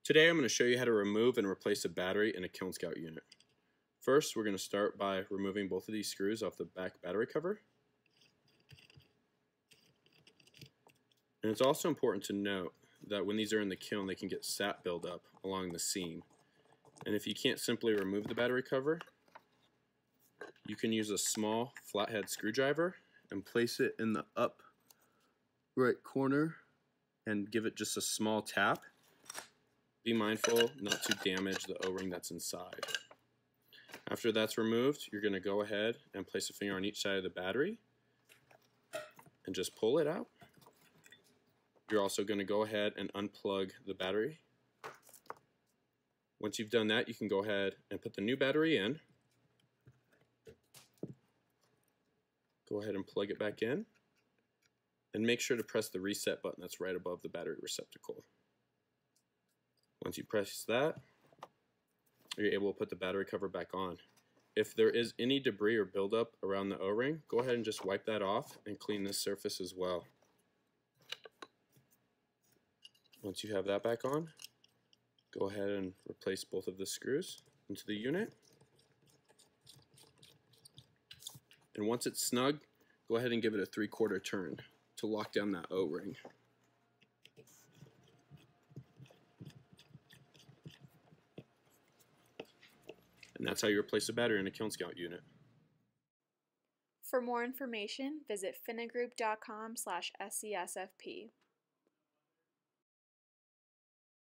Today I'm going to show you how to remove and replace a battery in a KilnScout unit. First, we're going to start by removing both of these screws off the back battery cover. And it's also important to note that when these are in the kiln, they can get sap buildup along the seam. And if you can't simply remove the battery cover, you can use a small flathead screwdriver and place it in the up right corner and give it just a small tap. Be mindful not to damage the O-ring that's inside. After that's removed, you're going to go ahead and place a finger on each side of the battery and just pull it out. You're also going to go ahead and unplug the battery. Once you've done that, you can go ahead and put the new battery in. Go ahead and plug it back in. And make sure to press the reset button that's right above the battery receptacle. Once you press that, you're able to put the battery cover back on. If there is any debris or buildup around the O-ring, go ahead and just wipe that off and clean this surface as well. Once you have that back on, go ahead and replace both of the screws into the unit. And once it's snug, go ahead and give it a 3/4 turn to lock down that O-ring. And that's how you replace a battery in a KilnScout unit. For more information, visit finnagroup.com/SCSFP.